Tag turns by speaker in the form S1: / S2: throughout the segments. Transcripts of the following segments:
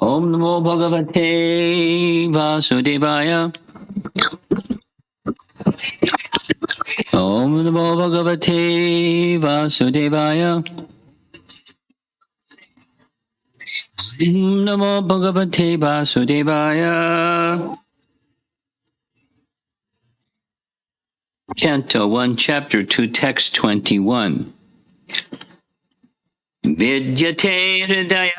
S1: Om Namo Bhagavate Vasudevaya. Om Namo Bhagavate Vasudevaya. Om Namo Bhagavate Vasudevaya. Canto 1, Chapter 2, Text 21. Vidyate Hridaya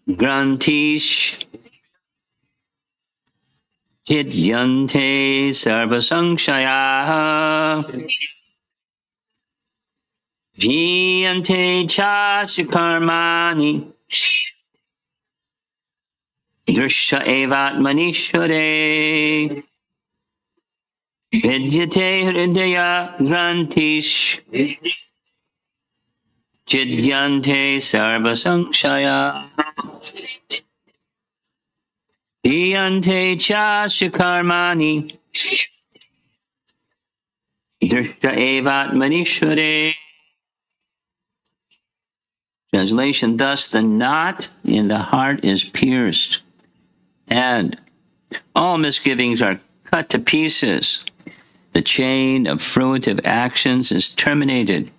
S1: Grantish Chidyante Sarvasankshaya Jiyante Chashikarmani Drisha Evatmanishore Vidyate Hridaya Grantish Chidyante Sarvasankshaya Jiyante Chashikarmani Drisha Evatmanishore. Translation, thus the knot in the heart is pierced, and all misgivings are cut to pieces. The chain of fruitive actions is terminated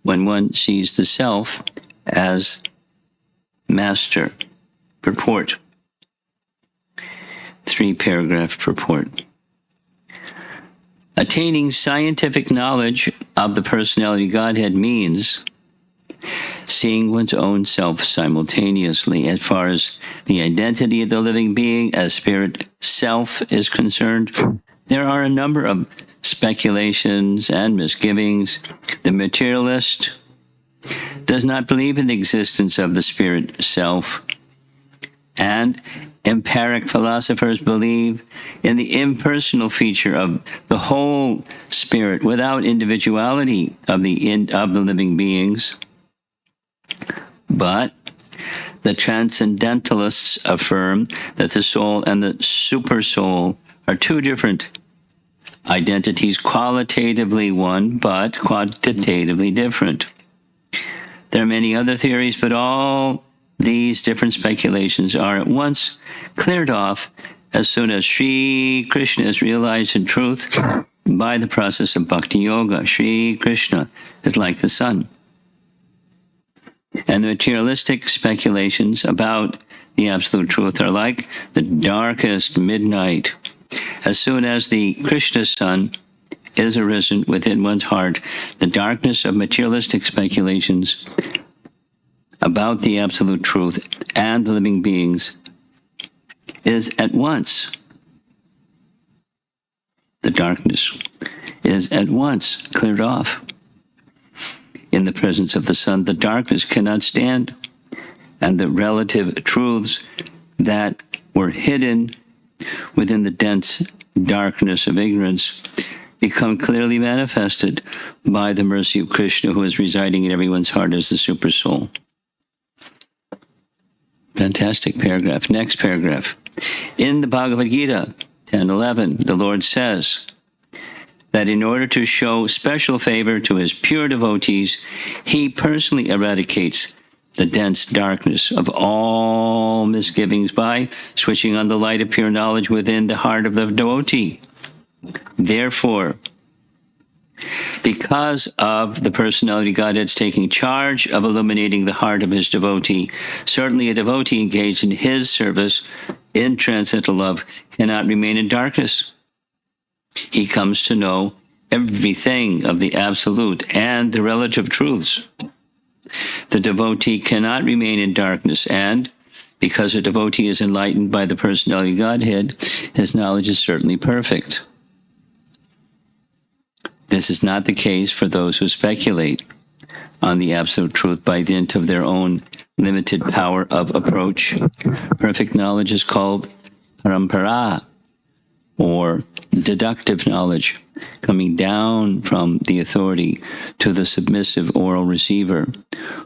S1: when one sees the self as master. Purport. 3-paragraph purport. Attaining scientific knowledge of the personality Godhead means seeing one's own self simultaneously. As far as the identity of the living being as spirit self is concerned, there are a number of speculations and misgivings. The materialist does not believe in the existence of the spirit self, and empiric philosophers believe in the impersonal feature of the whole spirit without individuality of the living beings. But the transcendentalists affirm that the soul and the supersoul are two different identities, qualitatively one, but quantitatively different. There are many other theories, but all these different speculations are at once cleared off as soon as Sri Krishna is realized in truth by the process of bhakti yoga. Sri Krishna is like the sun. And the materialistic speculations about the absolute truth are like the darkest midnight. As soon as the Krishna sun is arisen within one's heart, the darkness of materialistic speculations about the absolute truth and the living beings is at once, cleared off. In the presence of the sun, the darkness cannot stand, and the relative truths that were hidden within the dense darkness of ignorance become clearly manifested by the mercy of Krishna, who is residing in everyone's heart as the Supersoul. Fantastic paragraph. Next paragraph. In the Bhagavad Gita 10:11, the Lord says that in order to show special favor to his pure devotees, he personally eradicates the dense darkness of all misgivings by switching on the light of pure knowledge within the heart of the devotee. Therefore, because of the personality Godhead's taking charge of illuminating the heart of his devotee, certainly a devotee engaged in his service in transcendental love cannot remain in darkness. He comes to know everything of the absolute and the relative truths. The devotee cannot remain in darkness, and because a devotee is enlightened by the personality Godhead, his knowledge is certainly perfect. This is not the case for those who speculate on the absolute truth by dint of their own limited power of approach. Perfect knowledge is called parampara, or deductive knowledge, coming down from the authority to the submissive oral receiver,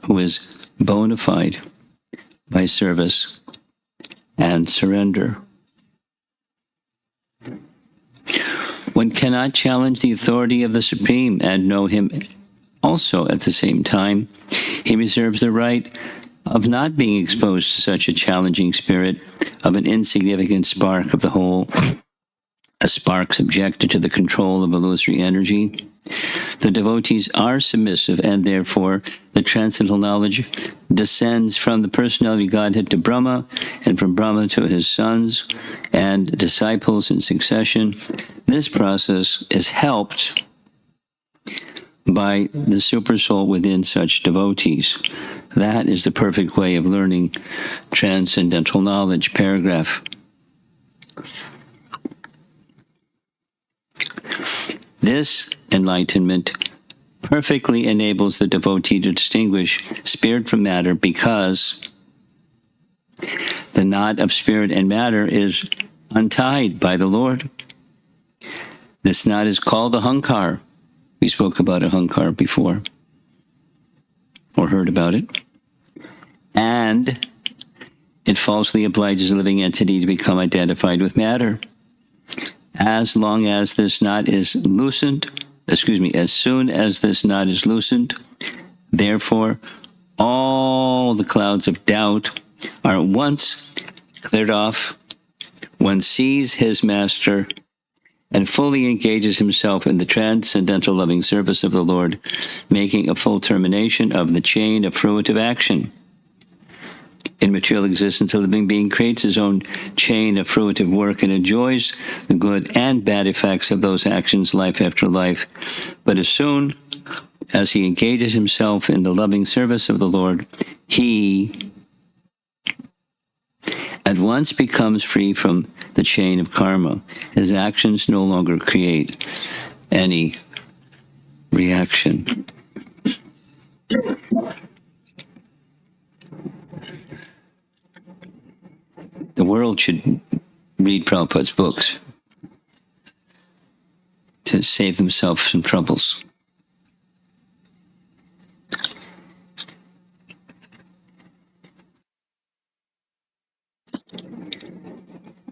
S1: who is bona fide by service and surrender. One cannot challenge the authority of the Supreme and know him also at the same time. He reserves the right of not being exposed to such a challenging spirit of an insignificant spark of the whole, a spark subjected to the control of illusory energy. The devotees are submissive, and therefore the transcendental knowledge descends from the personality Godhead to Brahma, and from Brahma to his sons and disciples in succession. This process is helped by the supersoul within such devotees. That is the perfect way of learning transcendental knowledge. Paragraph. This enlightenment perfectly enables the devotee to distinguish spirit from matter, because the knot of spirit and matter is untied by the Lord. This knot is called the Ahankar. We spoke about Ahankar before, or heard about it. And it falsely obliges a living entity to become identified with matter. As long as this knot is loosened, as soon as this knot is loosened, therefore, all the clouds of doubt are at once cleared off. One sees his master and fully engages himself in the transcendental loving service of the Lord, making a full termination of the chain of fruitive action. In material existence, a living being creates his own chain of fruitive work and enjoys the good and bad effects of those actions life after life. But as soon as he engages himself in the loving service of the Lord, he at once becomes free from the chain of karma. His actions no longer create any reaction. The world should read Prabhupada's books to save themselves from troubles.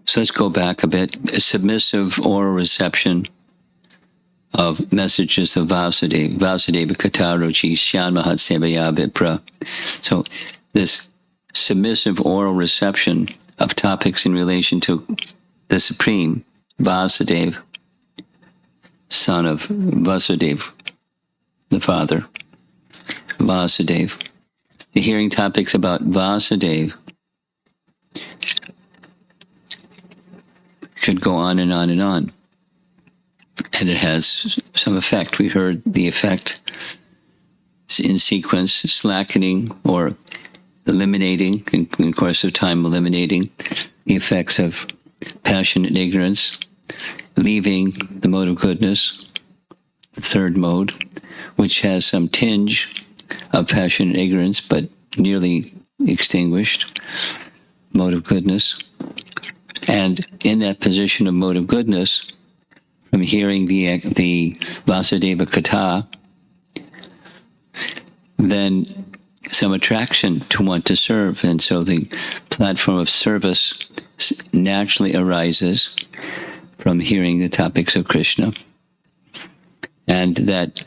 S1: So let's go back a bit. A submissive oral reception of messages of Vasudeva. Vasudeva Katarochi Syanmahat Sevaya Vipra. So this submissive oral reception of topics in relation to the Supreme, Vasudeva, son of Vasudeva, the father, Vasudeva. The hearing topics about Vasudeva should go on and on and on. And it has some effect. We heard the effect in sequence, slackening or eliminating, in the course of time, eliminating the effects of passion and ignorance, leaving the mode of goodness, the third mode, which has some tinge of passion and ignorance, but nearly extinguished, mode of goodness. And in that position of mode of goodness, from hearing the Vasudeva Katha, then some attraction to want to serve. And so the platform of service naturally arises from hearing the topics of Krishna. And that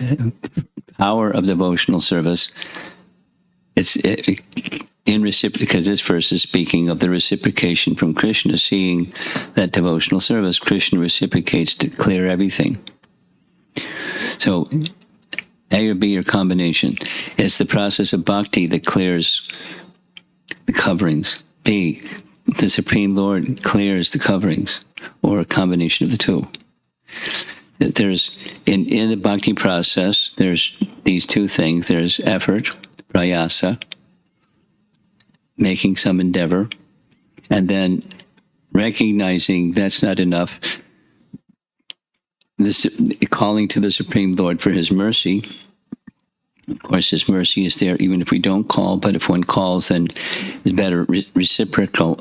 S1: power of devotional service, because this verse is speaking of the reciprocation from Krishna, seeing that devotional service, Krishna reciprocates to clear everything. So A or B or combination. It's the process of bhakti that clears the coverings. B, the Supreme Lord clears the coverings, or a combination of the two. There's in the bhakti process, there's these two things. There's effort, prayasa, making some endeavor, and then recognizing that's not enough, calling to the Supreme Lord for his mercy. Of course, his mercy is there even if we don't call, but if one calls, then it's better reciprocal,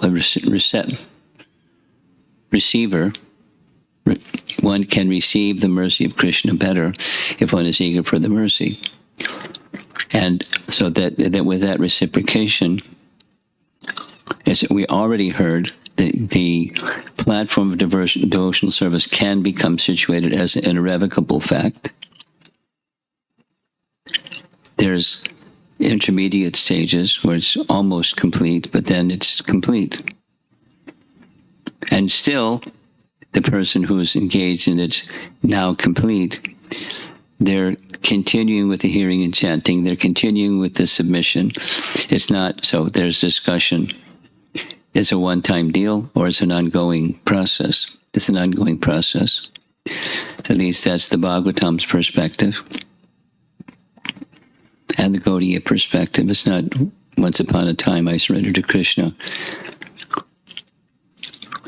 S1: receiver. One can receive the mercy of Krishna better if one is eager for the mercy. And so that with that reciprocation, as we already heard, the platform of devotional service can become situated as an irrevocable fact. There's intermediate stages where it's almost complete, but then it's complete. And still, the person who's engaged in it's now complete, they're continuing with the hearing and chanting. They're continuing with the submission. It's not, so there's discussion. It's a one-time deal or it's an ongoing process. It's an ongoing process. At least that's the Bhagavatam's perspective. And the Gaudiya perspective. It's not once upon a time I surrendered to Krishna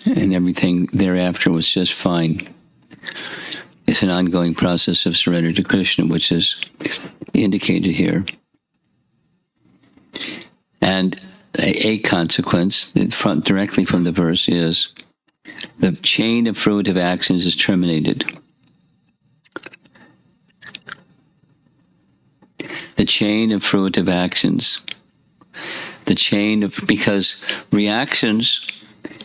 S1: and everything thereafter was just fine. It's an ongoing process of surrender to Krishna, which is indicated here. And a consequence, directly from the verse, is the chain of fruitive actions is terminated. The chain of fruitive actions. The chain of, because reactions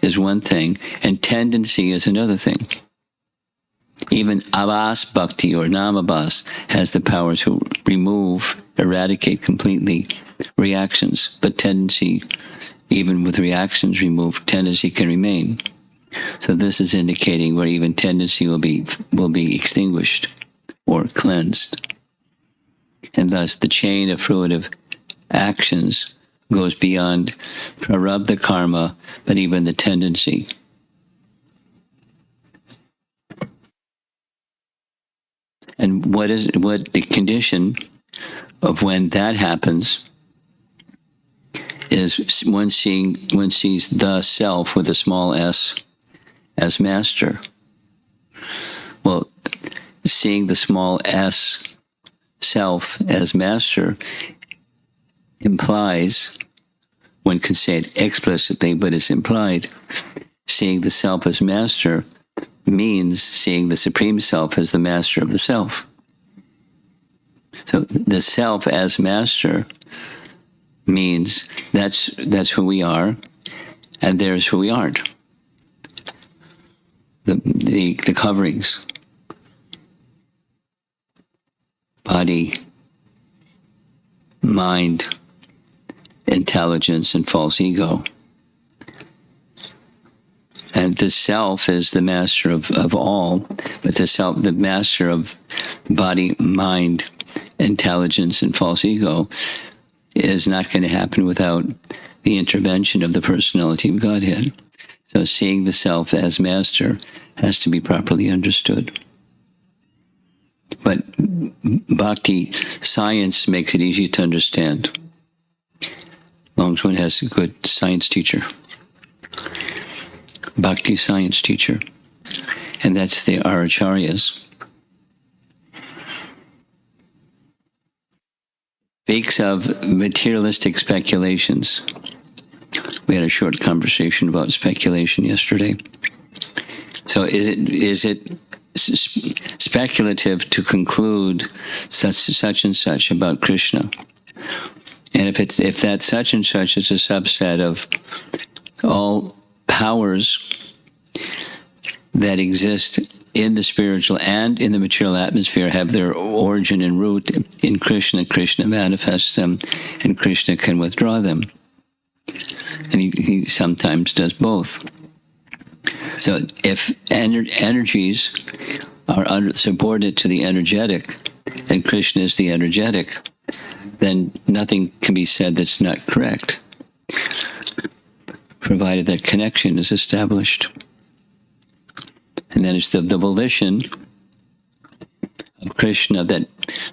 S1: is one thing, and tendency is another thing. Even abhas bhakti or namabhas has the power to remove, eradicate completely reactions, but tendency, even with reactions removed, tendency can remain. So this is indicating where even tendency will be extinguished or cleansed. And thus the chain of fruitive actions goes beyond prarabdha karma, but even the tendency. And what the condition of when that happens is one sees the self with a small s as master. Well, seeing the small s self as master implies, one can say it explicitly, but it's implied, seeing the self as master means seeing the Supreme Self as the master of the self. So the self as master means that's who we are, and there's who we aren't. The coverings, body, mind, intelligence, and false ego. And the self is the master of all, but the master of body, mind, intelligence, and false ego is not going to happen without the intervention of the personality of Godhead. So seeing the self as master has to be properly understood. But bhakti science makes it easy to understand, as long as one has a good science teacher. Bhakti science teacher. And that's our acharyas. Speaks of materialistic speculations. We had a short conversation about speculation yesterday. So is it speculative to conclude such and such about Krishna? And if that such and such is a subset of all powers that exist in the spiritual and in the material atmosphere have their origin and root in Krishna. Krishna manifests them, and Krishna can withdraw them. And he sometimes does both. So if energies are subordinate to the energetic, and Krishna is the energetic, then nothing can be said that's not correct, provided that connection is established. And then it's the volition of Krishna that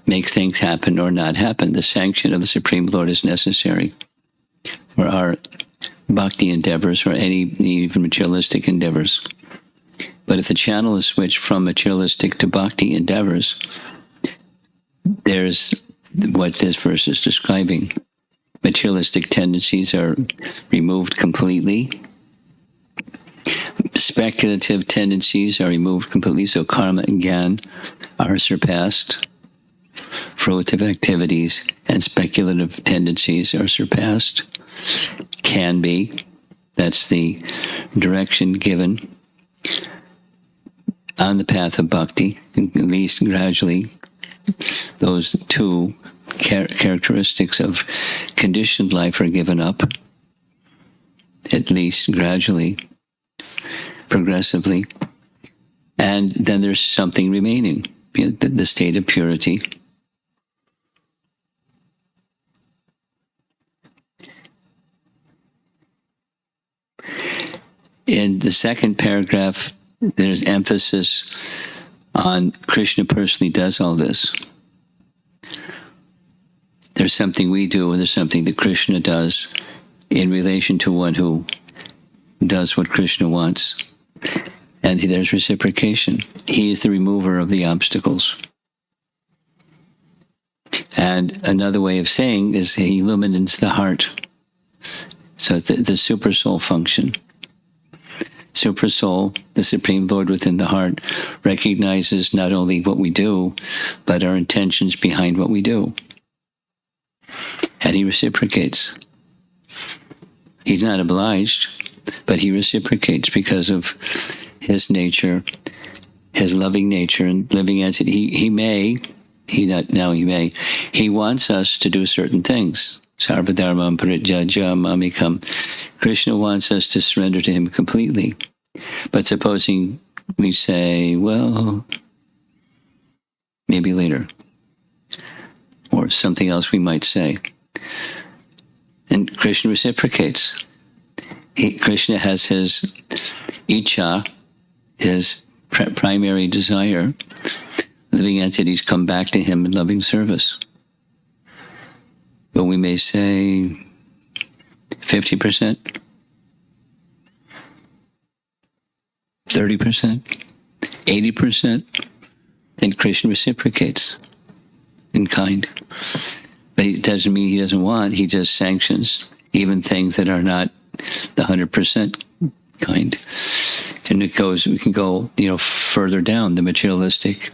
S1: makes things happen or not happen. The sanction of the Supreme Lord is necessary for our bhakti endeavors or any even materialistic endeavors. But if the channel is switched from materialistic to bhakti endeavors, there's what this verse is describing. Materialistic tendencies are removed completely. Speculative tendencies are removed completely, so karma and gyan are surpassed. Fruitive activities and speculative tendencies are surpassed. Can be. That's the direction given on the path of bhakti. At least gradually, those two characteristics of conditioned life are given up, at least gradually. progressively. And then there's something remaining, the state of purity. In the second paragraph, there's emphasis on Krishna personally does all this. There's something we do, and there's something that Krishna does in relation to one who does what Krishna wants. And there's reciprocation. He is the remover of the obstacles. And another way of saying is he illumines the heart. So the super soul function. Super soul, the Supreme Lord within the heart, recognizes not only what we do, but our intentions behind what we do. And he reciprocates. He's not obliged, but he reciprocates because of his nature, his loving nature and living entity. He wants us to do certain things. Sarvadharmam parijajya mamikam. Krishna wants us to surrender to him completely. But supposing we say, well, maybe later, or something else we might say. And Krishna reciprocates. Krishna has his icha, his primary desire. Living entities come back to him in loving service. But we may say 50%, 30%, 80%, and Krishna reciprocates in kind. But it doesn't mean he doesn't want, he just sanctions even things that are not the 100% kind. And we can go, further down. The materialistic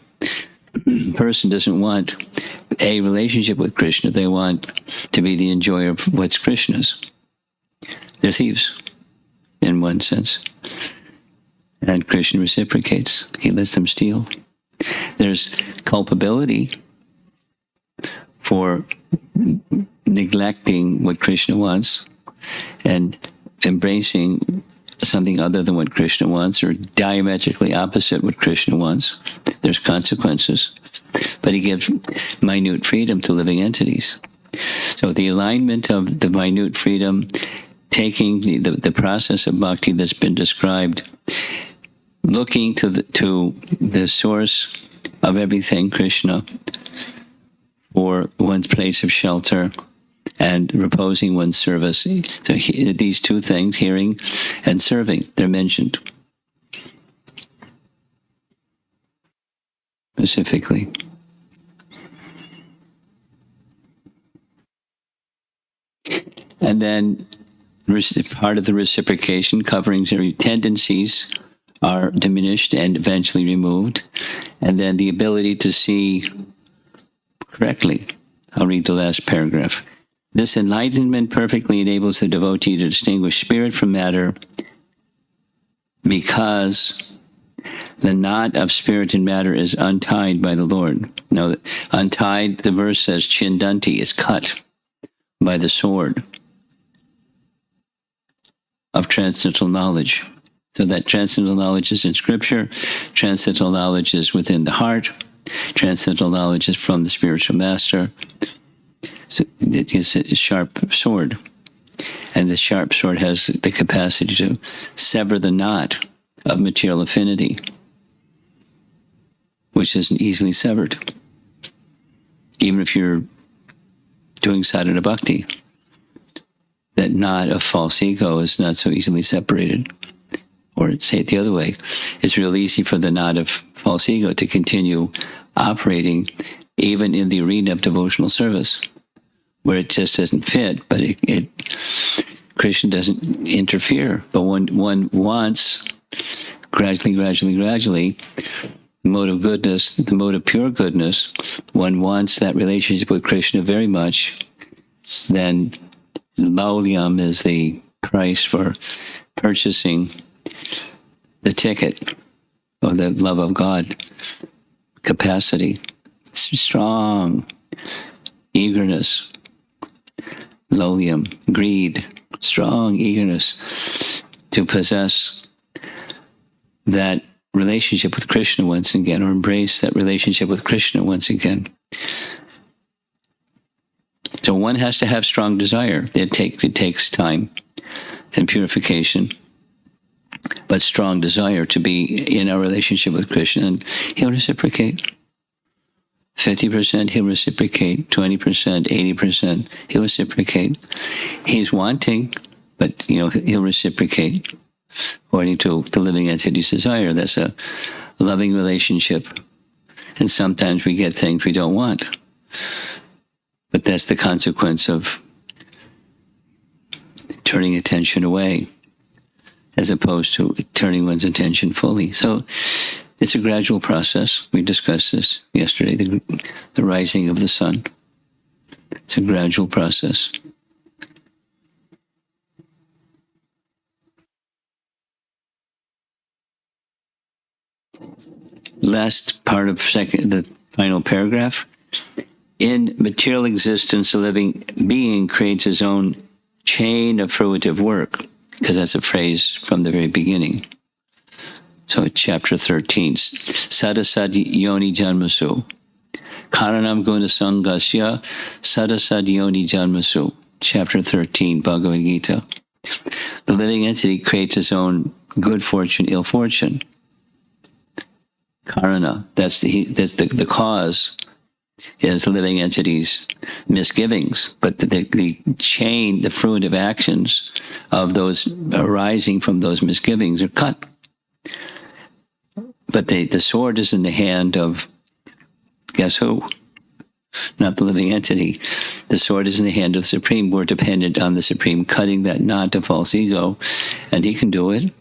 S1: person doesn't want a relationship with Krishna. They want to be the enjoyer of what's Krishna's. They're thieves, in one sense. And Krishna reciprocates. He lets them steal. There's culpability for neglecting what Krishna wants and embracing something other than what Krishna wants, or diametrically opposite what Krishna wants. There's consequences. But he gives minute freedom to living entities. So the alignment of the minute freedom, taking the process of bhakti that's been described, looking to the source of everything, Krishna, for one's place of shelter, and reposing one's service. So these two things, hearing and serving, they're mentioned specifically. And then part of the reciprocation, covering tendencies, are diminished and eventually removed. And then the ability to see correctly. I'll read the last paragraph. This enlightenment perfectly enables the devotee to distinguish spirit from matter, because the knot of spirit and matter is untied by the Lord. Now, untied, the verse says, chindanti, is cut by the sword of transcendental knowledge. So that transcendental knowledge is in Scripture, transcendental knowledge is within the heart, transcendental knowledge is from the spiritual master. So it is a sharp sword. And the sharp sword has the capacity to sever the knot of material affinity, which isn't easily severed. Even if you're doing sadhana bhakti, that knot of false ego is not so easily separated. Or say it the other way, it's real easy for the knot of false ego to continue operating even in the arena of devotional service, where it just doesn't fit, but Krishna doesn't interfere. But one wants, gradually, the mode of goodness, the mode of pure goodness, one wants that relationship with Krishna very much, then laulyam is the price for purchasing the ticket of the love of God capacity. Strong eagerness, laulyam, greed, strong eagerness to possess that relationship with Krishna once again, or embrace that relationship with Krishna once again. So one has to have strong desire. It takes time and purification, but strong desire to be in our relationship with Krishna, and he'll reciprocate. 50% he'll reciprocate, 20%, 80% he'll reciprocate. He's wanting, but he'll reciprocate according to the living entity's desire. That's a loving relationship. And sometimes we get things we don't want. But that's the consequence of turning attention away, as opposed to turning one's attention fully. So it's a gradual process. We discussed this yesterday, the rising of the sun. It's a gradual process. Last part of the final paragraph. In material existence, a living being creates his own chain of fruitive work, because that's a phrase from the very beginning. So it's chapter 13. Sadasad yoni janmasu. Karanam guna sangasya sadasad yoni janmasu. Chapter 13, Bhagavad Gita. The living entity creates its own good fortune, ill fortune. Karana, that's the cause, is the living entity's misgivings, but the chain, the fruitive actions of those arising from those misgivings are cut. But the sword is in the hand of, guess who? Not the living entity. The sword is in the hand of the Supreme. We're dependent on the Supreme cutting that knot of false ego, and he can do it,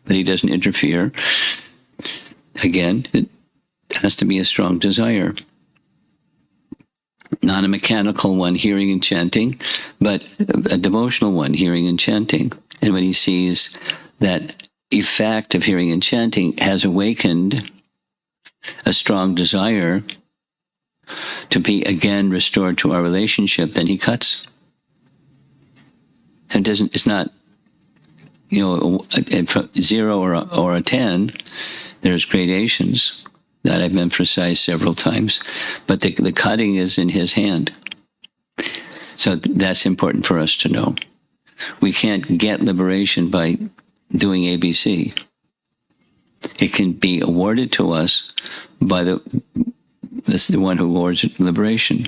S1: but he doesn't interfere. Again, it has to be a strong desire. Not a mechanical one, hearing and chanting, but a devotional one, hearing and chanting. And when he sees that effect of hearing and chanting has awakened a strong desire to be again restored to our relationship, then he cuts. And it's not, from 0 or a 10, there's gradations that I've emphasized several times, but the cutting is in his hand. So that's important for us to know. We can't get liberation by doing ABC. It can be awarded to us by the one who awards liberation,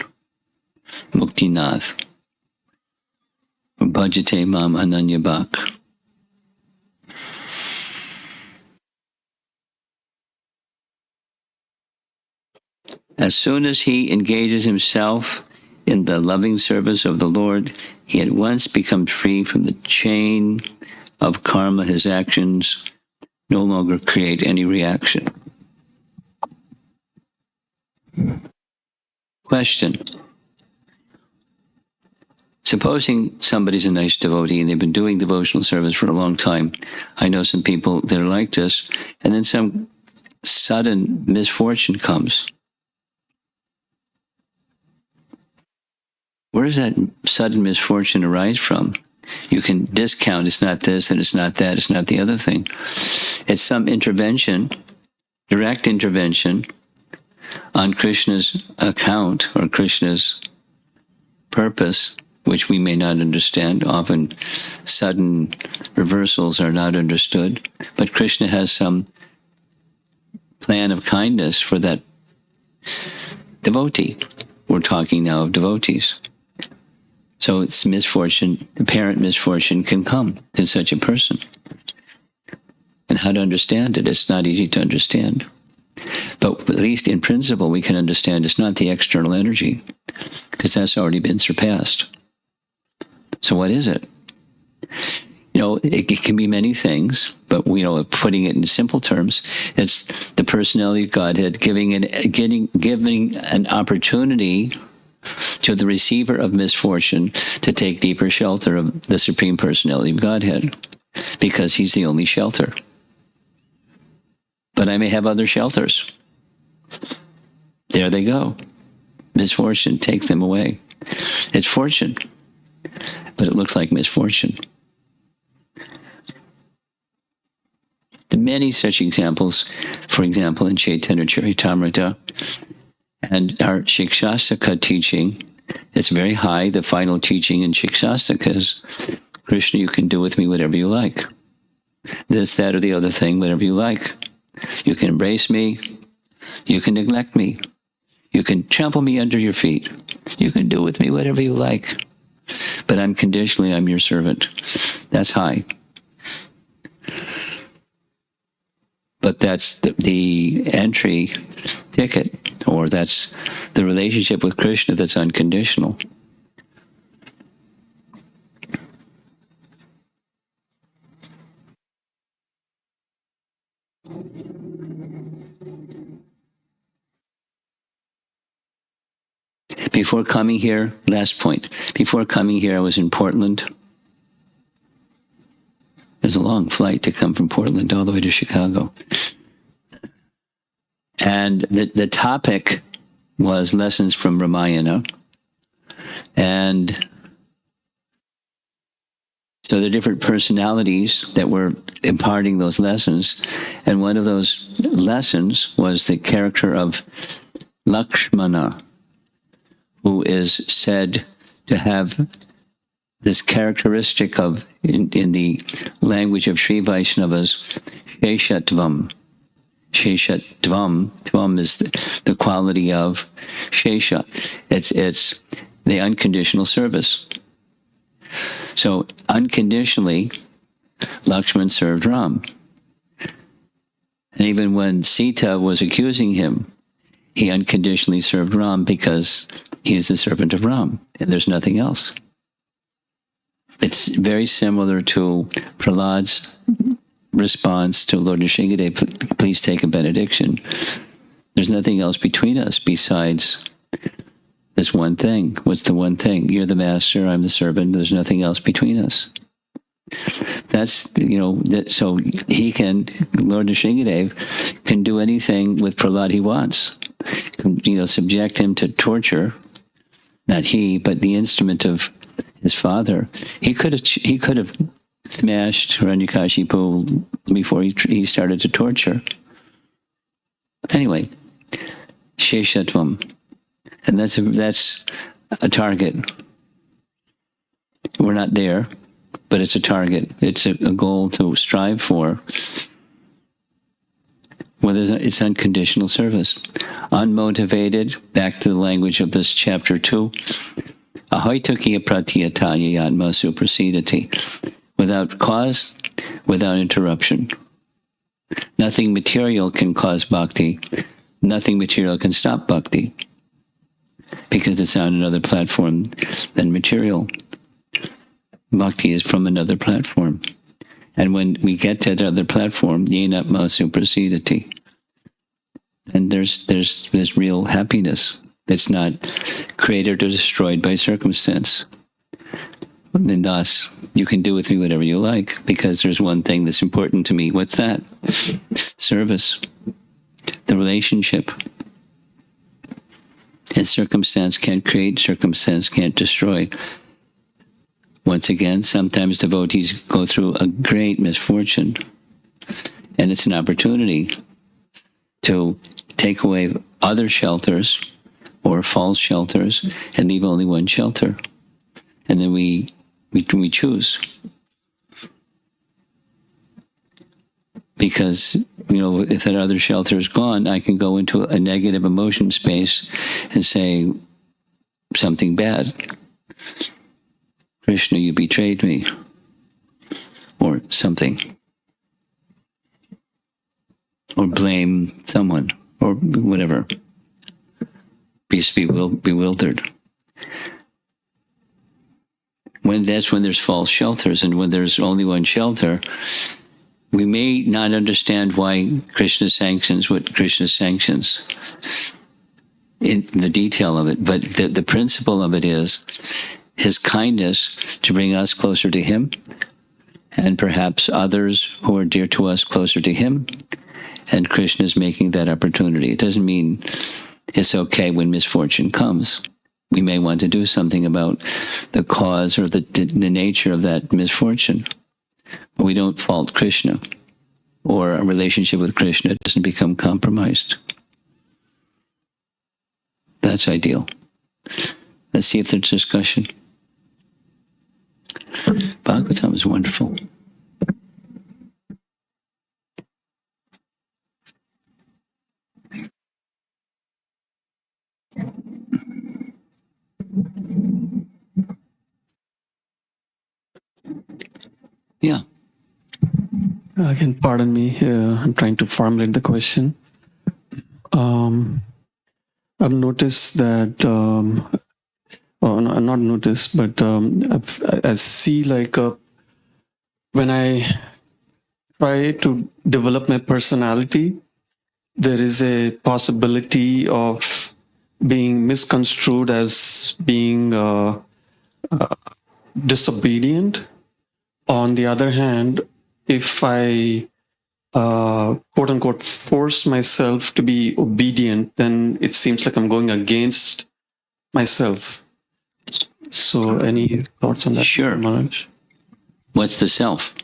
S1: Muktinath. Bhajate mam ananya bhak. As soon as he engages himself in the loving service of the Lord, he at once becomes free from the chain of karma. His actions no longer create any reaction. Question. Supposing somebody's a nice devotee and they've been doing devotional service for a long time. I know some people that are like this, and then some sudden misfortune comes. Where does that sudden misfortune arise from? You can discount it's not this and it's not that, it's not the other thing. It's some intervention, direct intervention on Krishna's account or Krishna's purpose, which we may not understand. Often sudden reversals are not understood, but Krishna has some plan of kindness for that devotee. We're talking now of devotees. So it's misfortune, apparent misfortune can come to such a person. And how to understand it, it's not easy to understand. But at least in principle, we can understand it's not the external energy, because that's already been surpassed. So what is it? It can be many things, but putting it in simple terms, it's the personality of Godhead giving an opportunity to the receiver of misfortune to take deeper shelter of the Supreme Personality of Godhead, because he's the only shelter. But I may have other shelters. There they go. Misfortune takes them away. It's fortune, but it looks like misfortune. many such examples, for example, in Chaitanya Charitamrita. And our Shikshastika teaching is very high. The final teaching in Shikshastika is, Krishna, you can do with me whatever you like. This, that, or the other thing, whatever you like. You can embrace me. You can neglect me. You can trample me under your feet. You can do with me whatever you like. But unconditionally, I'm your servant. That's high. But that's the entry ticket, or that's the relationship with Krishna that's unconditional. Before coming here, last point, before coming here, I was in Portland. It was a long flight to come from Portland all the way to Chicago. And the topic was lessons from Ramayana. And so there are different personalities that were imparting those lessons. And one of those lessons was the character of Lakshmana, who is said to have this characteristic of, in the language of Sri Vaishnavas, Sheshatvam. Sheshatvam, Tvam is the quality of Shesha. It's the unconditional service. So unconditionally, Lakshman served Ram. And even when Sita was accusing him, he unconditionally served Ram because he's the servant of Ram, and there's nothing else. It's very similar to Prahlad's response to Lord Nrsimhadev, please take a benediction. There's nothing else between us besides this one thing. What's the one thing? You're the master, I'm the servant, there's nothing else between us. That's, so he can, Lord Nrsimhadev can do anything with Prahlad he wants. Can, subject him to torture. Not he, but the instrument of his father. He could have smashed Hiranyakashipu before he started to torture. Anyway, Sheshatvam. And that's a target. We're not there, but it's a target. It's a goal to strive for. Whether it's unconditional service. Unmotivated, back to the language of this chapter 2, ahoitukiya pratyataya yatma suprasidati. Without cause, without interruption. Nothing material can cause bhakti. Nothing material can stop bhakti. Because it's on another platform than material. Bhakti is from another platform. And when we get to that other platform, yenatma suprasidati, then there's real happiness. It's not created or destroyed by circumstance. And thus, you can do with me whatever you like, because there's one thing that's important to me. What's that? Service. The relationship. And circumstance can't create, circumstance can't destroy. Once again, sometimes devotees go through a great misfortune, and it's an opportunity to take away other shelters or false shelters and leave only one shelter. And then we choose. Because, if that other shelter is gone, I can go into a negative emotion space and say something bad. Krishna, you betrayed me. Or something. Or blame someone. Or whatever. Be bewildered. That's when there's false shelters, and when there's only one shelter, we may not understand why Krishna sanctions what Krishna sanctions in the detail of it, but the principle of it is his kindness to bring us closer to him, and perhaps others who are dear to us closer to him, and Krishna is making that opportunity. It doesn't mean it's okay when misfortune comes. We may want to do something about the cause or the nature of that misfortune. But we don't fault Krishna. or a relationship with Krishna doesn't become compromised. That's ideal. Let's see if there's discussion. Bhagavatam is wonderful. Yeah.
S2: Again, pardon me. I'm trying to formulate the question. I've noticed that, not noticed, but I see like when I try to develop my personality, there is a possibility of being misconstrued as being disobedient. On the other hand, if I quote unquote force myself to be obedient, then it seems like I'm going against myself. So any thoughts on that?
S1: Sure.
S2: Maharaj?
S1: What's the self?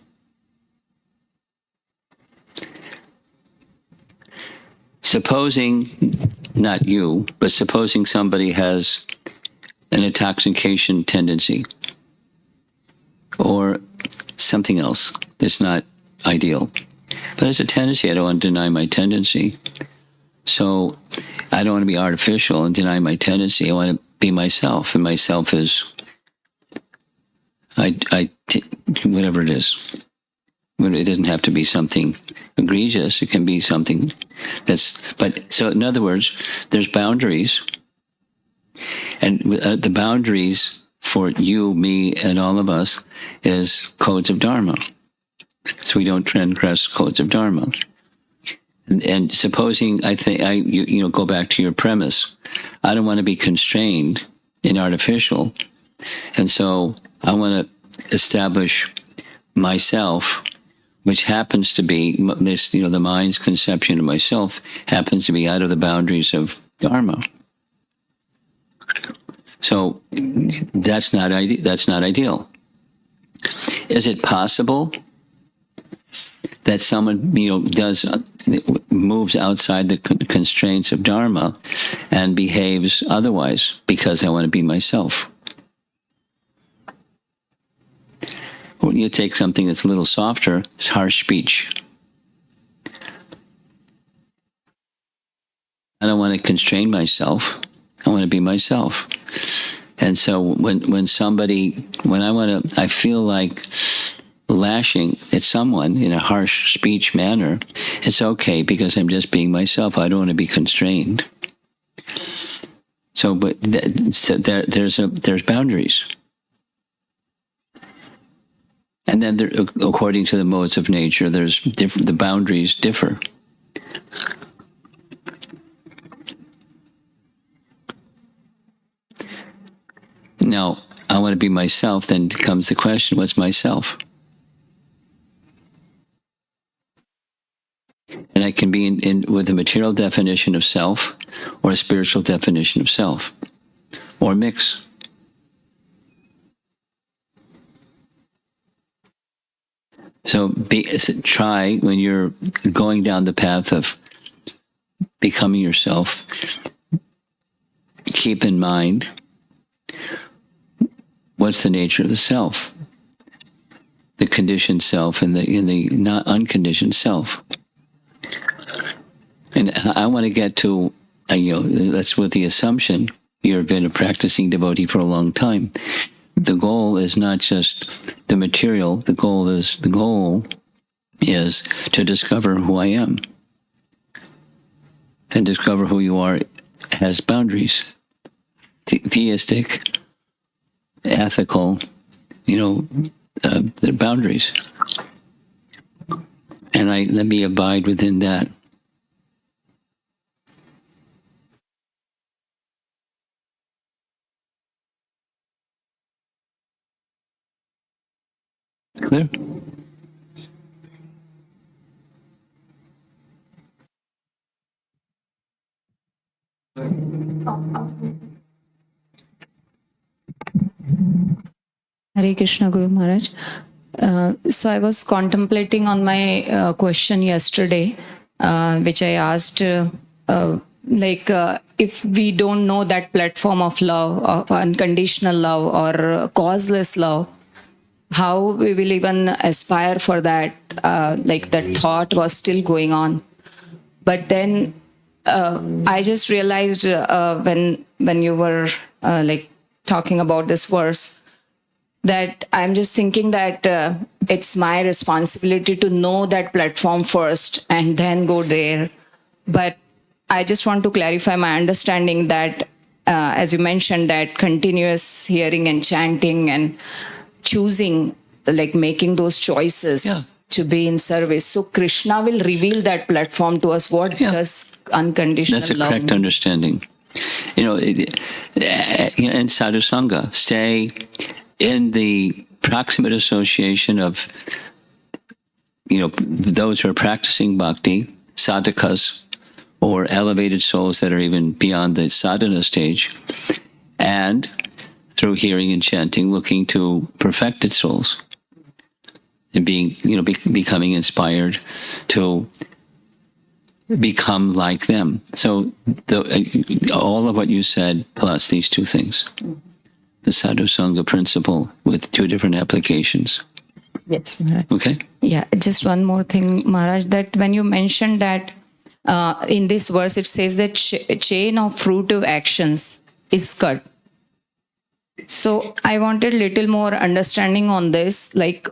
S1: Supposing, not you, but supposing somebody has an intoxication tendency or something else that's not ideal. But as a tendency, I don't want to deny my tendency. So I don't want to be artificial and deny my tendency. I want to be myself, and myself is whatever it is. It doesn't have to be something egregious. It can be something but so in other words, there's boundaries, and the boundaries for you, me, and all of us is codes of Dharma. So we don't transgress codes of Dharma. And supposing you go back to your premise, I don't want to be constrained and artificial, and so I want to establish myself, which happens to be this, the mind's conception of myself happens to be out of the boundaries of Dharma. So that's not ideal. Is it possible that someone moves outside the constraints of Dharma and behaves otherwise because I want to be myself? Or you take something that's a little softer, it's harsh speech. I don't want to constrain myself. I want to be myself. And so when I feel like lashing at someone in a harsh speech manner, it's okay because I'm just being myself. I don't want to be constrained. So, there's boundaries. And then, according to the modes of nature, the boundaries differ. Now, I want to be myself. Then comes the question: what's myself? And I can be with a material definition of self, or a spiritual definition of self, or mix. So try, when you're going down the path of becoming yourself, keep in mind what's the nature of the self, the conditioned self, and the not unconditioned self. And I want to get to, that's with the assumption you've been a practicing devotee for a long time. The goal is not just the material. The goal is to discover who I am. And discover who you are has boundaries. Theistic, ethical, there are boundaries. And let me abide within that. Clear?
S3: Hare Krishna, Guru Maharaj. So I was contemplating on my question yesterday, which I asked, if we don't know that platform of love, of unconditional love or causeless love, how we will even aspire for that? That thought was still going on. But then I just realized when you were talking about this verse, that I'm just thinking that it's my responsibility to know that platform first and then go there. But I just want to clarify my understanding that, as you mentioned, that continuous hearing and chanting and choosing, like making those choices to be in service. So Krishna will reveal that platform to us. What does unconditional love?
S1: That's a correct understanding. In sadhu sangha, stay in the proximate association of, those who are practicing bhakti, sadhakas, or elevated souls that are even beyond the sadhana stage, and through hearing and chanting, looking to perfected souls, and being, becoming inspired to become like them. So all of what you said, plus these two things, the sadhu sangha principle with two different applications.
S3: Yes, Maharaj.
S1: Okay.
S3: Yeah, just one more thing, Maharaj, that when you mentioned that in this verse, it says that chain of fruitive actions is cut. So I wanted a little more understanding on this, like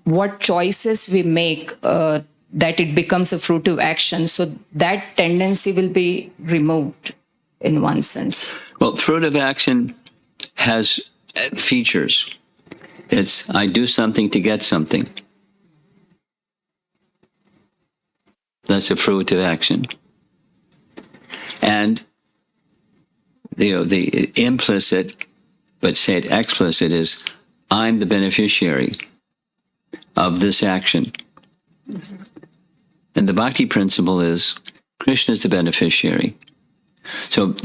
S3: what choices we make that it becomes a fruitive action. So that tendency will be removed in one sense.
S1: Well, fruitive action has features. It's, I do something to get something. That's a fruitive action. And, the implicit, but say it explicit, is I'm the beneficiary of this action. And the bhakti principle is Krishna is the beneficiary. So,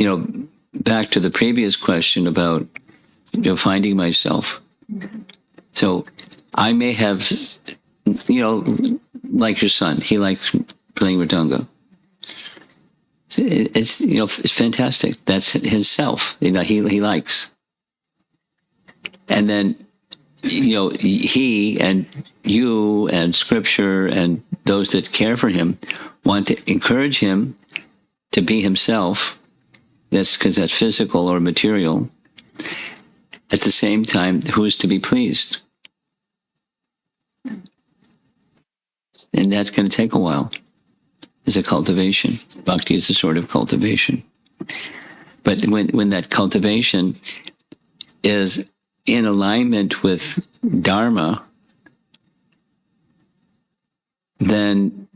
S1: back to the previous question about, finding myself. So I may have, like your son, he likes playing mridanga. It's, it's fantastic. That's his self, he likes. And then, he and you and scripture and those that care for him want to encourage him to be himself. That's because that's physical or material. At the same time, who is to be pleased? And that's going to take a while. It's a cultivation. Bhakti is a sort of cultivation. But when that cultivation is in alignment with Dharma, then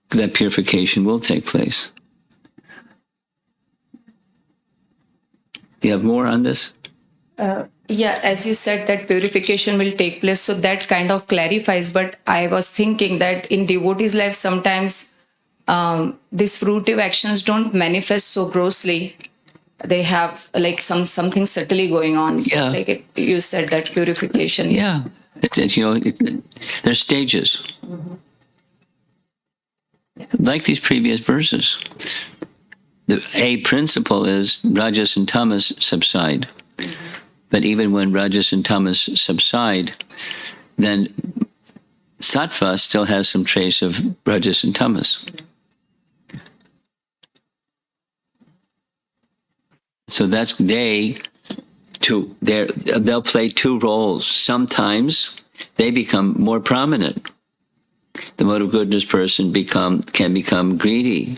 S1: that purification will take place. You have more on this?
S3: Yeah, as you said, that purification will take place. So that kind of clarifies. But I was thinking that in devotees' life, sometimes these fruitive actions don't manifest so grossly. They have like something subtly going on. So you said that purification.
S1: Yeah. There's stages.
S3: Mm-hmm.
S1: Like these previous verses. A principle is rajas and tamas subside. Mm-hmm. But even when rajas and tamas subside, then sattva still has some trace of rajas and tamas. So that's they'll play two roles. Sometimes they become more prominent. The mode of goodness person can become greedy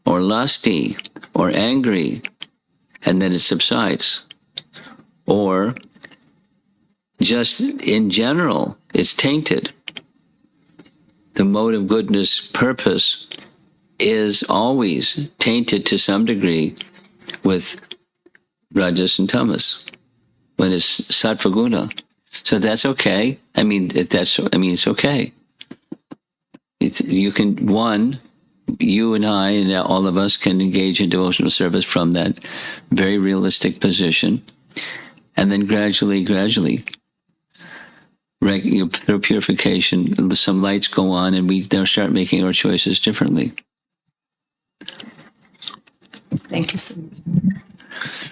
S1: or lusty or angry, and then it subsides. Or just in general, it's tainted. The mode of goodness purpose is always tainted to some degree with rajas and tamas when it's sattva guna. So that's okay. It's okay. You and I and all of us can engage in devotional service from that very realistic position. And then gradually, through purification, some lights go on, and we now start making our choices differently.
S3: Thank you so much.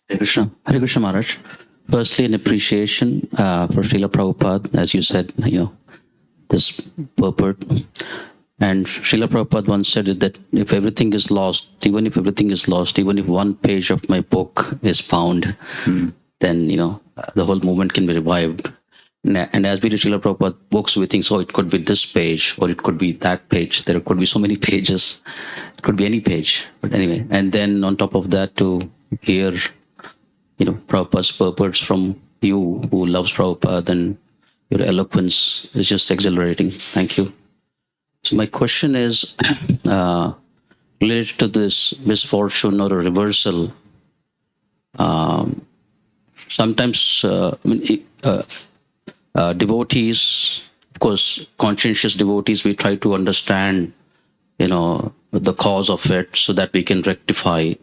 S4: Hare Krishna Maharaj. Firstly, an appreciation for Srila Prabhupada, as you said, this purport. And Srila Prabhupada once said that if everything is lost, even if everything is lost, even if one page of my book is found, then, the whole movement can be revived. And as we read Srila Prabhupada books, we think, so it could be this page, or it could be that page. There could be so many pages. It could be any page. But anyway, and then on top of that, to hear, Prabhupada's purports from you, who loves Prabhupada, and your eloquence is just exhilarating. Thank you. So my question is related to this misfortune or a reversal. Sometimes, devotees, of course, conscientious devotees, we try to understand, the cause of it so that we can rectify.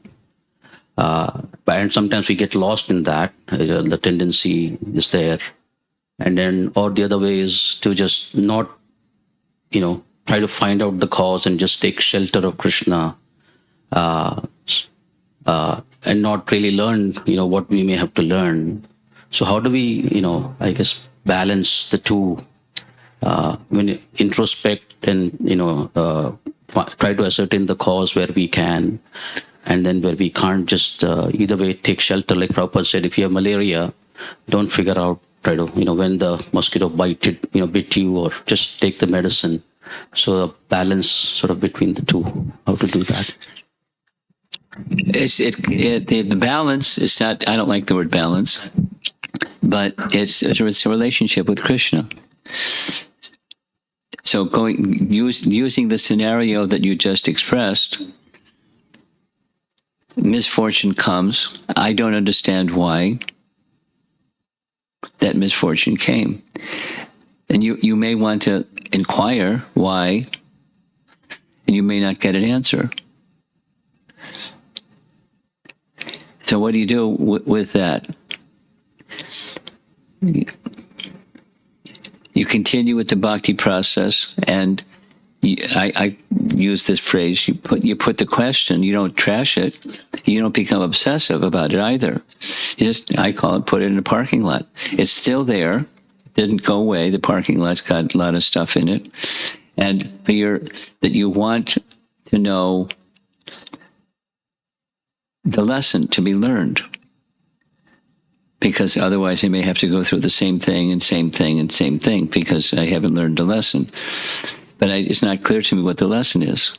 S4: And sometimes we get lost in that. The tendency is there. And then, or the other way is to just not, try to find out the cause and just take shelter of Krishna, and not really learn, what we may have to learn. So how do we, balance the two, when introspect and, try to ascertain the cause where we can, and then where we can't, just either way take shelter. Like Prabhupada said, if you have malaria, don't figure out, try to, when the mosquito bit you, or just take the medicine. So a balance sort of between the two, how to do that.
S1: The balance is not, I don't like the word balance, but it's a relationship with Krishna. So using the scenario that you just expressed, misfortune comes. I don't understand why that misfortune came. And you may want to inquire why, and you may not get an answer. So what do you do with that? You continue with the bhakti process, and I use this phrase, you put the question, you don't trash it, you don't become obsessive about it either. You just, I call it, put it in a parking lot. It's still there. Didn't go away. The parking lot's got a lot of stuff in it. And that you want to know the lesson to be learned. Because otherwise I may have to go through the same thing and same thing and same thing, because I haven't learned the lesson. But it's not clear to me what the lesson is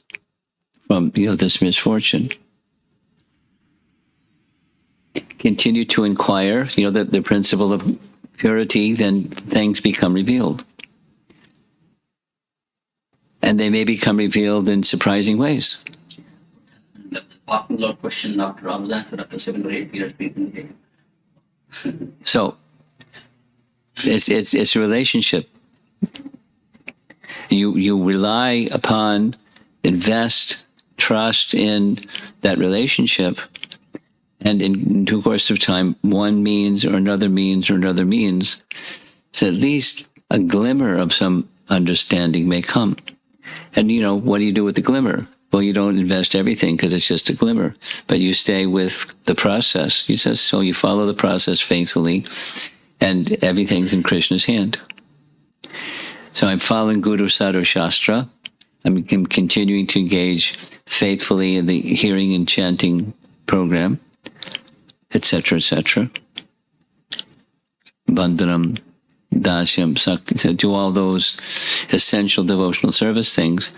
S1: from this misfortune. Continue to inquire, the principle of purity, then things become revealed. And they may become revealed in surprising ways.
S4: The popular question after all that, after 7 or 8 years,
S1: so it's a relationship. You rely upon, invest, trust in that relationship, and in due course of time, one means or another means or another means, so at least a glimmer of some understanding may come. And what do you do with the glimmer? Well, you don't invest everything because it's just a glimmer, but you stay with the process. So you follow the process faithfully, and everything's in Krishna's hand. So I'm following Guru Sadhu Shastra. I'm continuing to engage faithfully in the hearing and chanting program, etc., etc. Bandhanam, Dasyam, Sakti, so do all those essential devotional service things,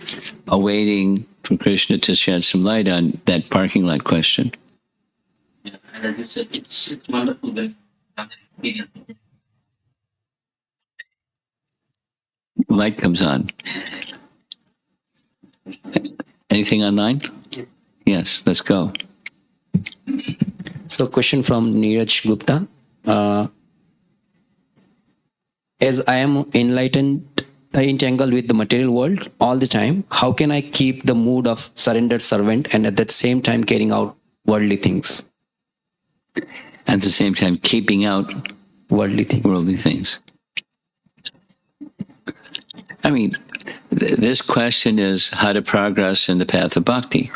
S1: awaiting for Krishna to shed some light on that parking lot question.
S4: And as you said, it's wonderful when you have that experience.
S1: Light comes on. Anything online? Yes, let's go.
S5: So, question from Neeraj Gupta. As I am entangled with the material world all the time, how can I keep the mood of surrendered servant and at that same time carrying out worldly things.
S1: At the same time, keeping out
S5: Worldly things.
S1: worldly things. I mean, this question is how to progress in the path of bhakti,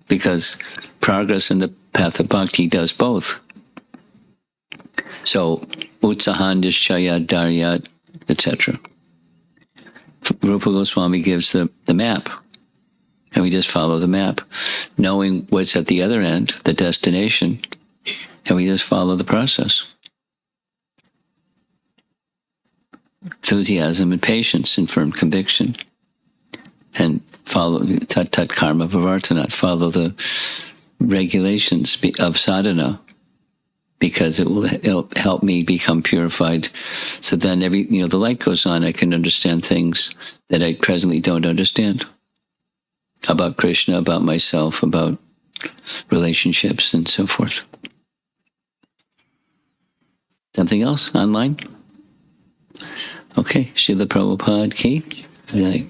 S1: because progress in the path of bhakti does both. So, utsahan, nishchaya, daryat, etc. Rupa Goswami gives the map, and we just follow the map, knowing what's at the other end, the destination, and we just follow the process. Enthusiasm and patience and firm conviction. And follow tat tat karma vivartanat, follow the regulations of sadhana, because it'll help me become purified. So then the light goes on, I can understand things that I presently don't understand about Krishna, about myself, about relationships, and so forth. Something else online? Okay, Srila Prabhupada ki. Jai.